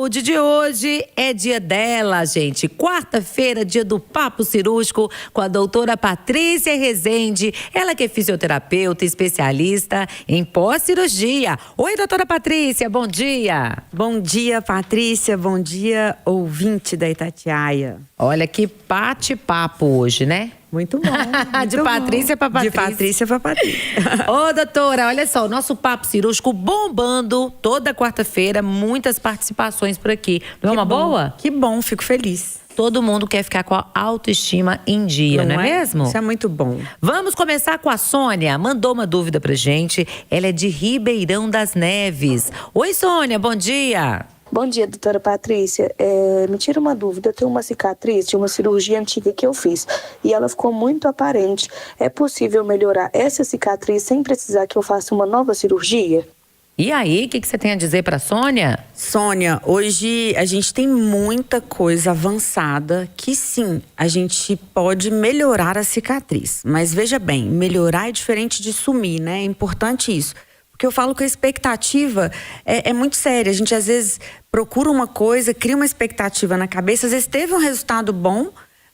O dia de hoje é dia dela, gente. Quarta-feira, dia do Papo Cirúrgico com a doutora Patrícia Rezende. Ela que é fisioterapeuta, especialista em pós-cirurgia. Oi, doutora Patrícia, bom dia. Bom dia, Patrícia. Bom dia, ouvinte da Itatiaia. Olha que bate-papo hoje, né? Muito bom. Muito de Patrícia para Patrícia. De Patrícia para Patrícia. Ô, doutora, olha só, o nosso Papo Cirúrgico bombando toda quarta-feira, muitas participações por aqui. Não é uma boa? Que bom, fico feliz. Todo mundo quer ficar com a autoestima em dia, não é mesmo? Isso é muito bom. Vamos começar com a Sônia. Mandou uma dúvida pra gente. Ela é de Ribeirão das Neves. Oi, Sônia, bom dia. Bom dia, doutora Patrícia. Me tira uma dúvida. Eu tenho uma cicatriz de uma cirurgia antiga que eu fiz e ela ficou muito aparente. É possível melhorar essa cicatriz sem precisar que eu faça uma nova cirurgia? E aí, o que você tem a dizer para Sônia? Sônia, hoje a gente tem muita coisa avançada que sim, a gente pode melhorar a cicatriz. Mas veja bem, melhorar é diferente de sumir, né? É importante isso. Porque eu falo que a expectativa é muito séria. A gente às vezes procura uma coisa, cria uma expectativa na cabeça. Às vezes teve um resultado bom,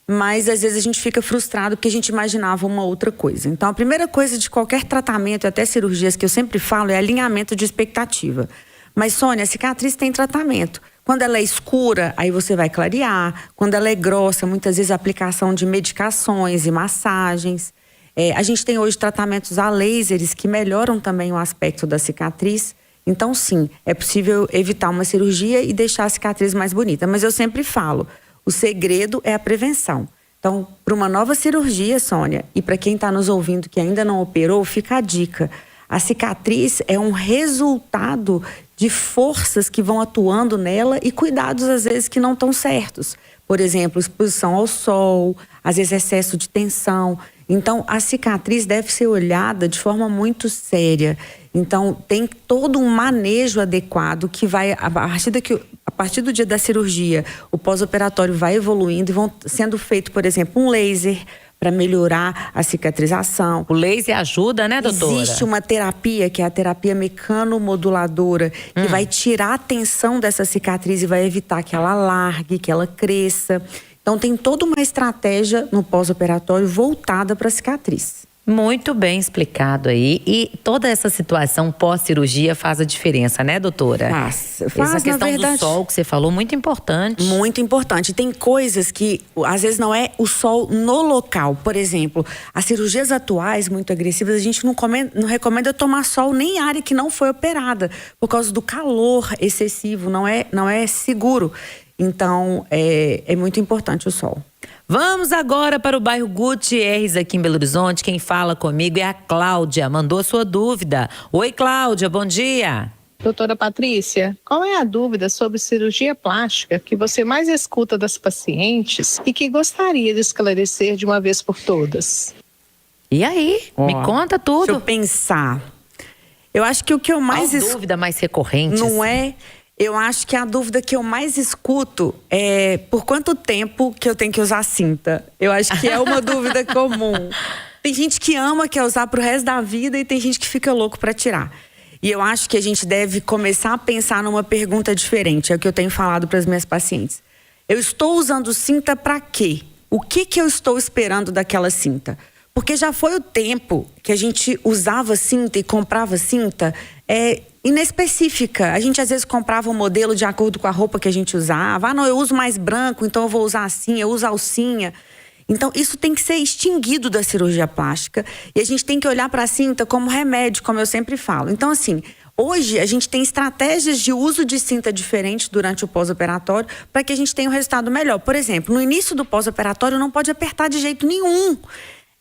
mas às vezes a gente fica frustrado porque a gente imaginava uma outra coisa. Então a primeira coisa de qualquer tratamento, até cirurgias que eu sempre falo, é alinhamento de expectativa. Mas Sônia, a cicatriz tem tratamento. Quando ela é escura, aí você vai clarear. Quando ela é grossa, muitas vezes a aplicação de medicações e massagens. A gente tem hoje tratamentos a lasers que melhoram também o aspecto da cicatriz. Então, sim, é possível evitar uma cirurgia e deixar a cicatriz mais bonita. Mas eu sempre falo, o segredo é a prevenção. Então, para uma nova cirurgia, Sônia, e para quem está nos ouvindo que ainda não operou, fica a dica. A cicatriz é um resultado de forças que vão atuando nela e cuidados, às vezes, que não estão certos. Por exemplo, exposição ao sol, às vezes excesso de tensão. Então, a cicatriz deve ser olhada de forma muito séria. Então, tem todo um manejo adequado que vai, a partir do dia da cirurgia, o pós-operatório vai evoluindo e vão sendo feito, por exemplo, um laser para melhorar a cicatrização. O laser ajuda, né, doutora? Existe uma terapia, que é a terapia mecanomoduladora, que vai tirar a tensão dessa cicatriz e vai evitar que ela largue, que ela cresça. Então, tem toda uma estratégia no pós-operatório voltada para a cicatriz. Muito bem explicado aí. E toda essa situação pós-cirurgia faz a diferença, né, doutora? Faz, essa questão do sol que você falou, muito importante. Muito importante. Tem coisas que, às vezes, não é o sol no local. Por exemplo, as cirurgias atuais, muito agressivas, a gente não recomenda tomar sol nem em área que não foi operada, por causa do calor excessivo, não é seguro. Então, é muito importante o sol. Vamos agora para o bairro Gutierrez, aqui em Belo Horizonte. Quem fala comigo é a Cláudia, mandou a sua dúvida. Oi, Cláudia, bom dia. Doutora Patrícia, qual é a dúvida sobre cirurgia plástica que você mais escuta das pacientes e que gostaria de esclarecer de uma vez por todas? E aí? Me conta tudo. Deixa eu pensar. Eu acho que o que eu mais... Qual dúvida mais recorrente? Não é... Eu acho que a dúvida que eu mais escuto é por quanto tempo que eu tenho que usar cinta. Eu acho que é uma dúvida comum. Tem gente que ama, quer usar pro resto da vida e tem gente que fica louco para tirar. E eu acho que a gente deve começar a pensar numa pergunta diferente. É o que eu tenho falado para as minhas pacientes. Eu estou usando cinta para quê? O que eu estou esperando daquela cinta? Porque já foi o tempo que a gente usava cinta e comprava cinta inespecífica. A gente às vezes comprava um modelo de acordo com a roupa que a gente usava. Ah, não, eu uso mais branco, então eu vou usar assim, eu uso alcinha. Então isso tem que ser extinguido da cirurgia plástica e a gente tem que olhar para a cinta como remédio, como eu sempre falo. Então assim, hoje a gente tem estratégias de uso de cinta diferentes durante o pós-operatório para que a gente tenha um resultado melhor. Por exemplo, no início do pós-operatório não pode apertar de jeito nenhum.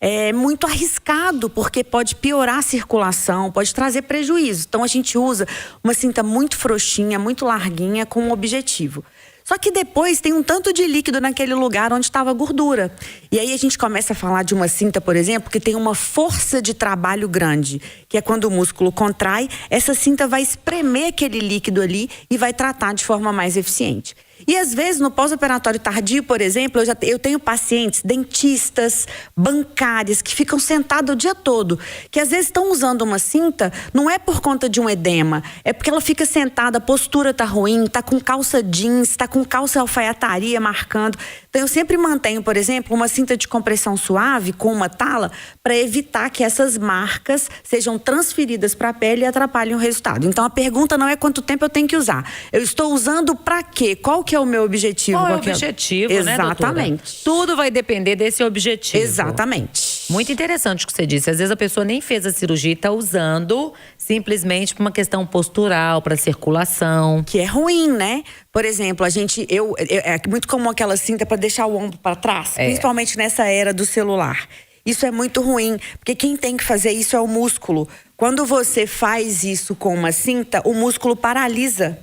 É muito arriscado, porque pode piorar a circulação, pode trazer prejuízo. Então, a gente usa uma cinta muito frouxinha, muito larguinha, com um objetivo. Só que depois tem um tanto de líquido naquele lugar onde estava a gordura. E aí a gente começa a falar de uma cinta, por exemplo, que tem uma força de trabalho grande, que é quando o músculo contrai, essa cinta vai espremer aquele líquido ali e vai tratar de forma mais eficiente. E às vezes no pós-operatório tardio, por exemplo, eu tenho pacientes, dentistas, bancárias, que ficam sentados o dia todo, que às vezes estão usando uma cinta, não é por conta de um edema, é porque ela fica sentada, a postura tá ruim, tá com calça jeans, tá com calça alfaiataria marcando. Então eu sempre mantenho, por exemplo, uma cinta de compressão suave com uma tala para evitar que essas marcas sejam transferidas para a pele e atrapalhem o resultado. Então a pergunta não é quanto tempo eu tenho que usar. Eu estou usando para quê? Qual que é o meu objetivo? Qual é o objetivo, né, doutora? Exatamente. Tudo vai depender desse objetivo. Exatamente. Muito interessante o que você disse. Às vezes a pessoa nem fez a cirurgia e está usando simplesmente por uma questão postural, para circulação. Que é ruim, né? Por exemplo, é muito comum aquela cinta para deixar o ombro para trás, principalmente nessa era do celular. Isso é muito ruim, porque quem tem que fazer isso é o músculo. Quando você faz isso com uma cinta, o músculo paralisa.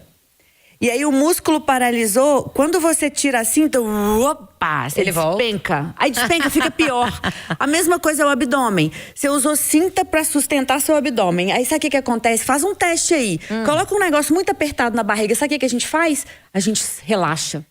E aí o músculo paralisou, quando você tira a cinta, opa, você despenca. Aí despenca, fica pior. A mesma coisa é o abdômen. Você usou cinta para sustentar seu abdômen. Aí sabe o que acontece? Faz um teste aí. Coloca um negócio muito apertado na barriga. Sabe o que a gente faz? A gente relaxa.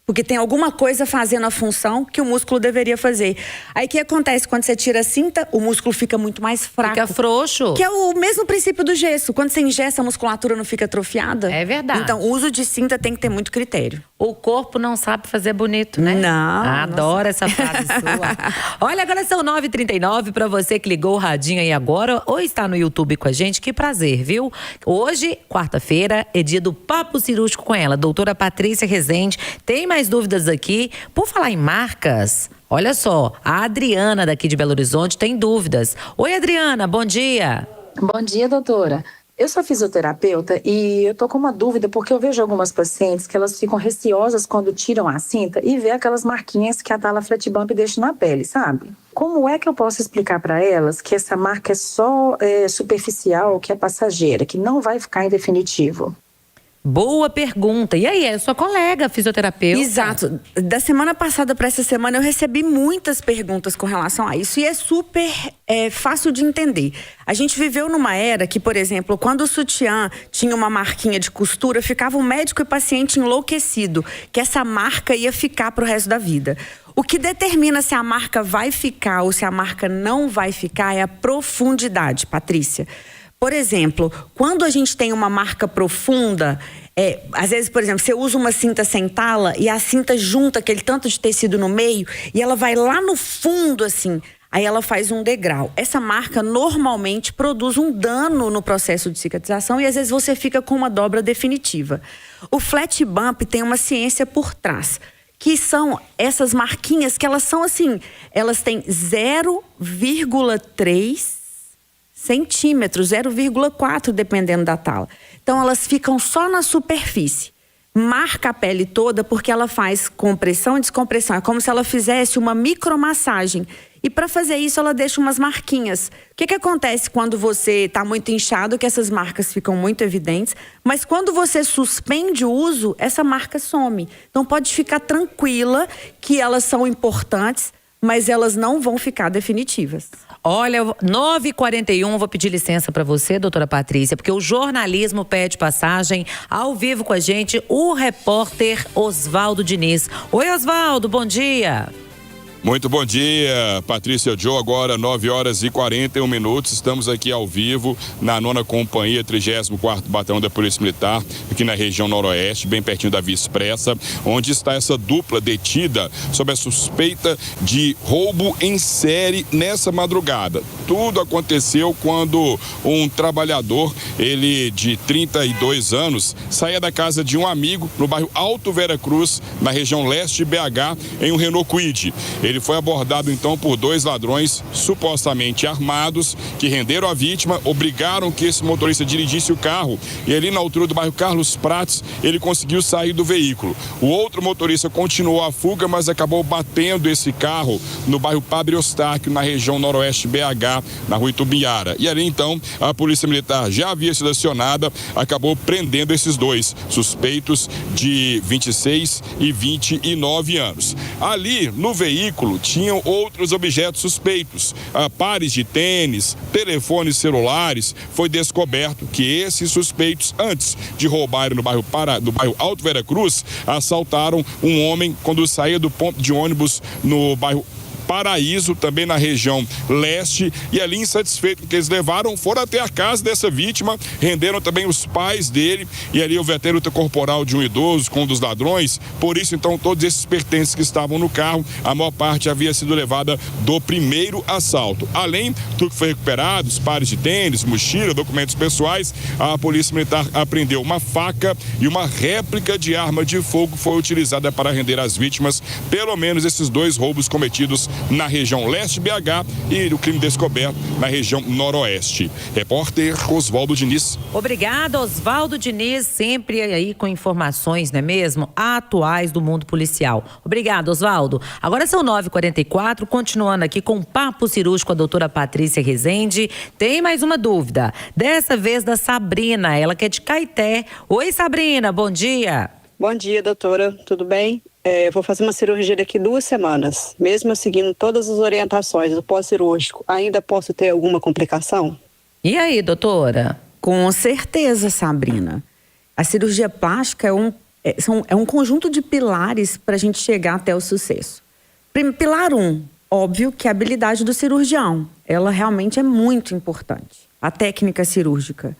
Porque tem alguma coisa fazendo a função que o músculo deveria fazer. Aí o que acontece? Quando você tira a cinta, o músculo fica muito mais fraco. Fica frouxo. Que é o mesmo princípio do gesso. Quando você engessa, a musculatura não fica atrofiada. É verdade. Então, o uso de cinta tem que ter muito critério. O corpo não sabe fazer bonito, né? Não. Adoro essa frase sua. Olha, agora são 9h39, para você que ligou o radinho aí agora ou está no YouTube com a gente, que prazer, viu? Hoje, quarta-feira, é dia do Papo Cirúrgico com ela, doutora Patrícia Rezende. Tem mais dúvidas aqui? Por falar em marcas, olha só, a Adriana daqui de Belo Horizonte tem dúvidas. Oi, Adriana, bom dia. Bom dia, doutora. Eu sou fisioterapeuta e eu tô com uma dúvida porque eu vejo algumas pacientes que elas ficam receosas quando tiram a cinta e vê aquelas marquinhas que a tala flat bump deixa na pele, sabe? Como é que eu posso explicar para elas que essa marca é só superficial, que é passageira, que não vai ficar em definitivo? Boa pergunta. E aí, é sua colega fisioterapeuta? Exato. Da semana passada para essa semana eu recebi muitas perguntas com relação a isso e é super fácil de entender. A gente viveu numa era que, por exemplo, quando o sutiã tinha uma marquinha de costura, ficava o médico e o paciente enlouquecido, que essa marca ia ficar para o resto da vida. O que determina se a marca vai ficar ou se a marca não vai ficar é a profundidade, Patrícia. Por exemplo, quando a gente tem uma marca profunda, às vezes, por exemplo, você usa uma cinta sem tala e a cinta junta aquele tanto de tecido no meio e ela vai lá no fundo, assim, aí ela faz um degrau. Essa marca normalmente produz um dano no processo de cicatrização e às vezes você fica com uma dobra definitiva. O flat bump tem uma ciência por trás, que são essas marquinhas que elas são assim, elas têm 0,3 centímetros, 0,4 dependendo da tala. Então elas ficam só na superfície. Marca a pele toda porque ela faz compressão e descompressão. É como se ela fizesse uma micromassagem. E para fazer isso ela deixa umas marquinhas. O que acontece quando você está muito inchado, que essas marcas ficam muito evidentes, mas quando você suspende o uso, essa marca some. Então pode ficar tranquila que elas são importantes, mas elas não vão ficar definitivas. Olha, 9h41, vou pedir licença para você, doutora Patrícia, porque o jornalismo pede passagem. Ao vivo com a gente, o repórter Oswaldo Diniz. Oi, Oswaldo, bom dia. Muito bom dia, Patrícia Joe. Agora 9h41. Estamos aqui ao vivo na 9ª Companhia, 34º Batalhão da Polícia Militar, aqui na região noroeste, bem pertinho da Via Expressa, onde está essa dupla detida sob a suspeita de roubo em série nessa madrugada. Tudo aconteceu quando um trabalhador, ele de 32 anos, saía da casa de um amigo no bairro Alto Vera Cruz, na região leste de BH, em um Renault Kwid. Ele foi abordado então por 2 ladrões supostamente armados que renderam a vítima, obrigaram que esse motorista dirigisse o carro e ali na altura do bairro Carlos Prates ele conseguiu sair do veículo. O outro motorista continuou a fuga, mas acabou batendo esse carro no bairro Padre Eustáquio, na região noroeste BH, na rua Itubiara. E ali então a Polícia Militar já havia sido acionada, acabou prendendo esses 2 suspeitos de 26 e 29 anos. Ali, no veículo, tinham outros objetos suspeitos, pares de tênis, telefones celulares. Foi descoberto que esses suspeitos, antes de roubarem no bairro Alto Veracruz, assaltaram um homem quando saía do ponto de ônibus no bairro Paraíso, também na região leste, e ali, insatisfeito com o que eles levaram, foram até a casa dessa vítima, renderam também os pais dele, e ali houve até luta corporal de um idoso com um dos ladrões. Por isso, então, todos esses pertences que estavam no carro, a maior parte havia sido levada do primeiro assalto. Além do que foi recuperado, os pares de tênis, mochila, documentos pessoais, a Polícia Militar apreendeu uma faca e uma réplica de arma de fogo que foi utilizada para render as vítimas, pelo menos esses 2 roubos cometidos na região leste de BH e o crime descoberto na região noroeste. Repórter Oswaldo Diniz. Obrigada, Oswaldo Diniz, sempre aí com informações, não é mesmo? Atuais do mundo policial. Obrigada, Oswaldo. Agora são 9h44, continuando aqui com o Papo Cirúrgico com a doutora Patrícia Rezende. Tem mais uma dúvida, dessa vez da Sabrina, ela que é de Caeté. Oi, Sabrina, bom dia. Bom dia, doutora, tudo bem? Eu vou fazer uma cirurgia daqui 2 semanas. Mesmo eu seguindo todas as orientações do pós-cirúrgico, ainda posso ter alguma complicação? E aí, doutora? Com certeza, Sabrina. A cirurgia plástica é um conjunto de pilares para a gente chegar até o sucesso. Pilar 1, óbvio que a habilidade do cirurgião. Ela realmente é muito importante. A técnica cirúrgica.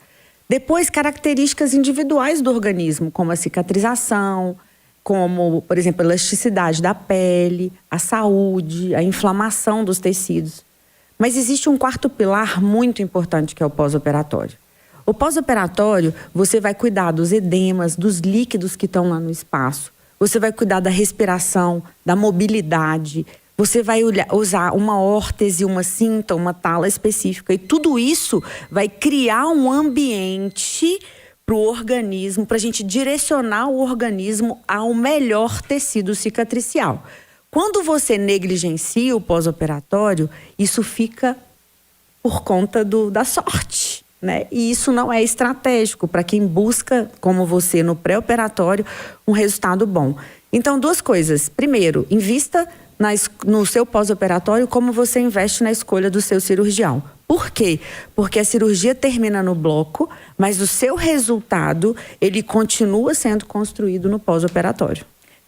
Depois, características individuais do organismo, como a cicatrização, como, por exemplo, a elasticidade da pele, a saúde, a inflamação dos tecidos. Mas existe um 4º pilar muito importante, que é o pós-operatório. O pós-operatório, você vai cuidar dos edemas, dos líquidos que estão lá no espaço. Você vai cuidar da respiração, da mobilidade. Você vai usar uma órtese, uma cinta, uma tala específica. E tudo isso vai criar um ambiente para o organismo, para a gente direcionar o organismo ao melhor tecido cicatricial. Quando você negligencia o pós-operatório, isso fica por conta da sorte, né? E isso não é estratégico para quem busca, como você, no pré-operatório, um resultado bom. Então, 2 coisas. Primeiro, invista no seu pós-operatório como você investe na escolha do seu cirurgião. Por quê? Porque a cirurgia termina no bloco, mas o seu resultado, ele continua sendo construído no pós-operatório.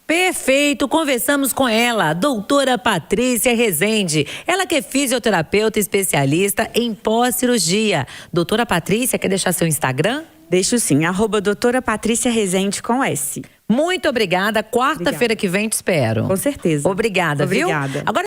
Perfeito, conversamos com ela, doutora Patrícia Rezende. Ela que é fisioterapeuta especialista em pós-cirurgia. Doutora Patrícia, quer deixar seu Instagram? Deixo sim, @doutora Patrícia Rezende com S. Muito obrigada, quarta-feira que vem te espero. Com certeza. Obrigada, viu? Obrigada. Agora